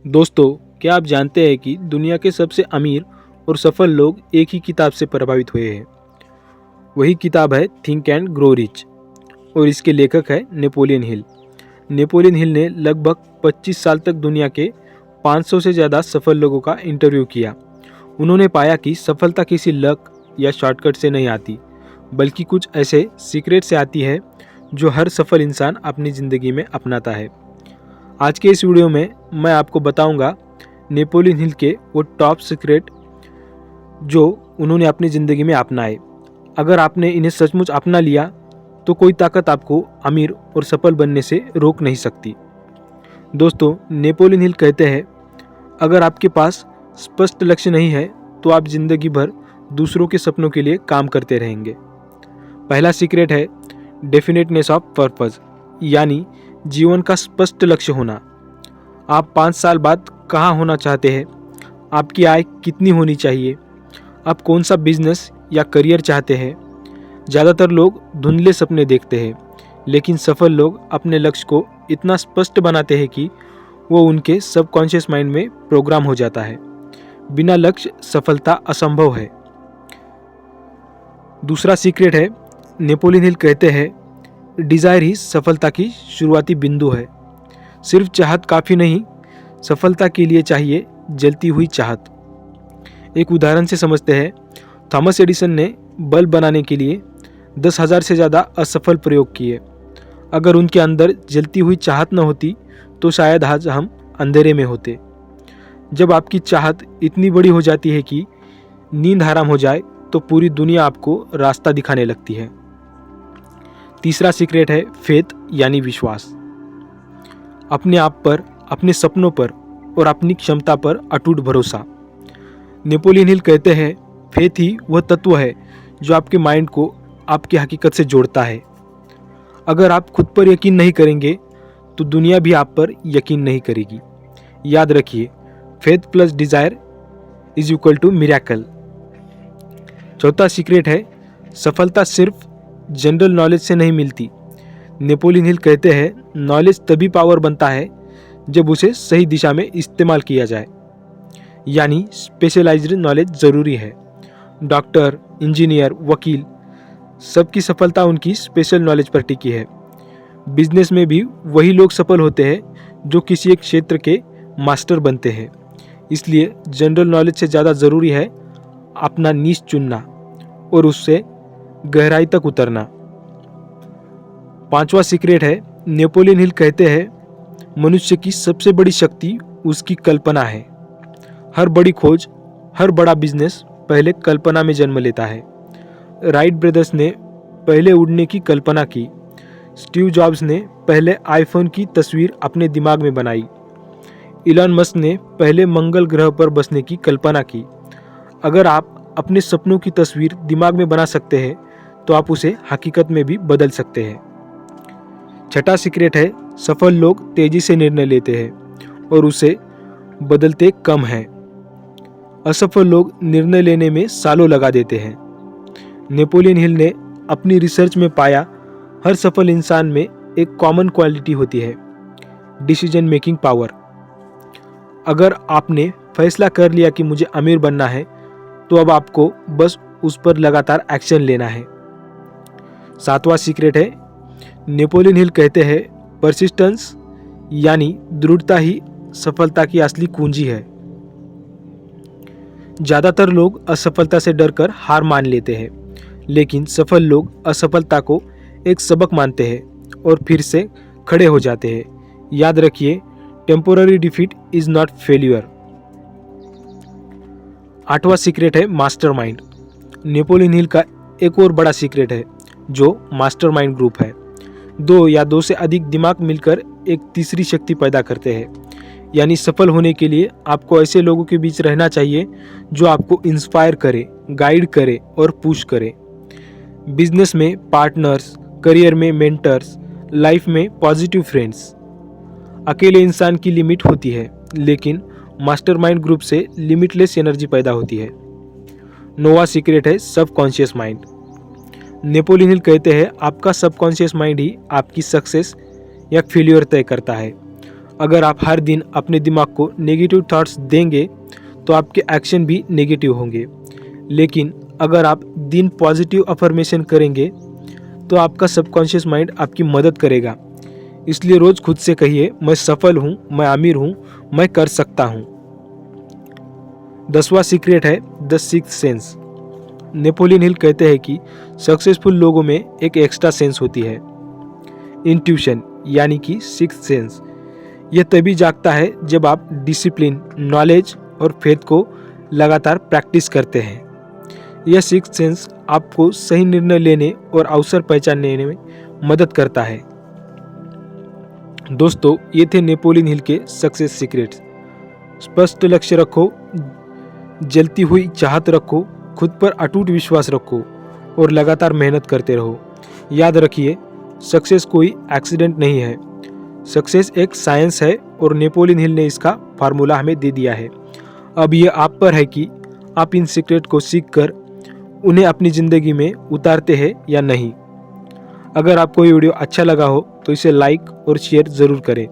दोस्तों, क्या आप जानते हैं कि दुनिया के सबसे अमीर और सफल लोग एक ही किताब से प्रभावित हुए हैं। वही किताब है थिंक एंड ग्रो रिच और इसके लेखक है नेपोलियन हिल। नेपोलियन हिल ने लगभग 25 साल तक दुनिया के 500 से ज़्यादा सफल लोगों का इंटरव्यू किया। उन्होंने पाया कि सफलता किसी लक या शॉर्टकट से नहीं आती, बल्कि कुछ ऐसे सीक्रेट से आती है जो हर सफल इंसान अपनी ज़िंदगी में अपनाता है। आज के इस वीडियो में मैं आपको बताऊंगा नेपोलियन हिल के वो टॉप सीक्रेट जो उन्होंने अपनी ज़िंदगी में अपनाए। अगर आपने इन्हें सचमुच अपना लिया तो कोई ताकत आपको अमीर और सफल बनने से रोक नहीं सकती। दोस्तों, नेपोलियन हिल कहते हैं, अगर आपके पास स्पष्ट लक्ष्य नहीं है तो आप जिंदगी भर दूसरों के सपनों के लिए काम करते रहेंगे। पहला सीक्रेट है डेफिनेटनेस ऑफ पर्पस, यानी जीवन का स्पष्ट लक्ष्य होना। आप 5 साल बाद कहाँ होना चाहते हैं, आपकी आय कितनी होनी चाहिए, आप कौन सा बिजनेस या करियर चाहते हैं। ज़्यादातर लोग धुंधले सपने देखते हैं, लेकिन सफल लोग अपने लक्ष्य को इतना स्पष्ट बनाते हैं कि वो उनके सबकॉन्शियस माइंड में प्रोग्राम हो जाता है। बिना लक्ष्य सफलता असंभव है। दूसरा सीक्रेट है, नेपोलियन हिल कहते हैं, डिज़ायर ही सफलता की शुरुआती बिंदु है। सिर्फ चाहत काफ़ी नहीं, सफलता के लिए चाहिए जलती हुई चाहत। एक उदाहरण से समझते हैं। थॉमस एडिसन ने बल्ब बनाने के लिए 10,000 से ज़्यादा असफल प्रयोग किए। अगर उनके अंदर जलती हुई चाहत न होती तो शायद आज हम अंधेरे में होते। जब आपकी चाहत इतनी बड़ी हो जाती है कि नींद हराम हो जाए तो पूरी दुनिया आपको रास्ता दिखाने लगती है। तीसरा सीक्रेट है फेथ, यानी विश्वास। अपने आप पर, अपने सपनों पर और अपनी क्षमता पर अटूट भरोसा। नेपोलियन हिल कहते हैं, फेथ ही वह तत्व है जो आपके माइंड को आपकी हकीकत से जोड़ता है। अगर आप खुद पर यकीन नहीं करेंगे तो दुनिया भी आप पर यकीन नहीं करेगी। याद रखिए, faith plus desire is equal to miracle. चौथा सीक्रेट है, सफलता सिर्फ जनरल नॉलेज से नहीं मिलती। नेपोलियन हिल कहते हैं, नॉलेज तभी पावर बनता है जब उसे सही दिशा में इस्तेमाल किया जाए, यानी स्पेशलाइज्ड नॉलेज ज़रूरी है। डॉक्टर, इंजीनियर, वकील, सबकी सफलता उनकी स्पेशल नॉलेज पर टिकी है। बिजनेस में भी वही लोग सफल होते हैं जो किसी एक क्षेत्र के मास्टर बनते हैं। इसलिए जनरल नॉलेज से ज़्यादा ज़रूरी है अपना नीश चुनना और उससे गहराई तक उतरना। पांचवा सीक्रेट है, नेपोलियन हिल कहते हैं, मनुष्य की सबसे बड़ी शक्ति उसकी कल्पना है। हर बड़ी खोज, हर बड़ा बिजनेस पहले कल्पना में जन्म लेता है। राइट ब्रदर्स ने पहले उड़ने की कल्पना की। स्टीव जॉब्स ने पहले आईफोन की तस्वीर अपने दिमाग में बनाई। इलॉन मस्क ने पहले मंगल ग्रह पर बसने की कल्पना की। अगर आप अपने सपनों की तस्वीर दिमाग में बना सकते हैं तो आप उसे हकीकत में भी बदल सकते हैं। छठा सीक्रेट है, सफल लोग तेजी से निर्णय लेते हैं और उसे बदलते कम हैं। असफल लोग निर्णय लेने में सालों लगा देते हैं। नेपोलियन हिल ने अपनी रिसर्च में पाया, हर सफल इंसान में एक कॉमन क्वालिटी होती है, डिसीजन मेकिंग पावर। अगर आपने फैसला कर लिया कि मुझे अमीर बनना है तो अब आपको बस उस पर लगातार एक्शन लेना है। सातवां सीक्रेट है, नेपोलियन हिल कहते हैं, परसिस्टेंस यानी दृढ़ता ही सफलता की असली कुंजी है। ज़्यादातर लोग असफलता से डरकर हार मान लेते हैं, लेकिन सफल लोग असफलता को एक सबक मानते हैं और फिर से खड़े हो जाते हैं। याद रखिए, temporary defeat is not failure. आठवां सीक्रेट है मास्टरमाइंड। नेपोलियन हिल का एक और बड़ा सीक्रेट है जो मास्टरमाइंड ग्रुप है। 2 या 2 से अधिक दिमाग मिलकर एक तीसरी शक्ति पैदा करते हैं। यानी सफल होने के लिए आपको ऐसे लोगों के बीच रहना चाहिए जो आपको इंस्पायर करे, गाइड करे और पुश करे। बिजनेस में पार्टनर्स, करियर में मेंटर्स, लाइफ में पॉजिटिव फ्रेंड्स। अकेले इंसान की लिमिट होती है, लेकिन मास्टरमाइंड ग्रुप से लिमिटलेस एनर्जी पैदा होती है। नौवां सीक्रेट है सबकॉन्शियस माइंड। नेपोलियन हिल कहते हैं, आपका सबकॉन्शियस माइंड ही आपकी सक्सेस या फेलियर तय करता है। अगर आप हर दिन अपने दिमाग को नेगेटिव थॉट्स देंगे तो आपके एक्शन भी नेगेटिव होंगे, लेकिन अगर आप दिन पॉजिटिव अफर्मेशन करेंगे तो आपका सबकॉन्शियस माइंड आपकी मदद करेगा। इसलिए रोज़ खुद से कहिए, मैं सफल हूँ, मैं अमीर हूँ, मैं कर सकता हूँ। 10वां सीक्रेट है the sixth sense. Napoleon Hill कहते हैं कि सक्सेसफुल लोगों में एक एक्स्ट्रा सेंस होती है, इंट्यूशन यानी कि सिक्स्थ सेंस। यह तभी जागता है जब आप डिसिप्लिन, नॉलेज और फेथ को लगातार प्रैक्टिस करते हैं। यह सिक्स्थ सेंस आपको सही निर्णय लेने और अवसर पहचानने में मदद करता है। दोस्तों, ये थे नेपोलियन हिल के सक्सेस सीक्रेट्स। स्पष्ट लक्ष्य रखो, जलती हुई चाहत रखो, खुद पर अटूट विश्वास रखो और लगातार मेहनत करते रहो। याद रखिए, सक्सेस कोई एक्सीडेंट नहीं है, सक्सेस एक साइंस है और नेपोलियन हिल ने इसका फार्मूला हमें दे दिया है। अब ये आप पर है कि आप इन सीक्रेट को सीखकर उन्हें अपनी ज़िंदगी में उतारते हैं या नहीं। अगर आपको ये वीडियो अच्छा लगा हो तो इसे लाइक और शेयर ज़रूर करें।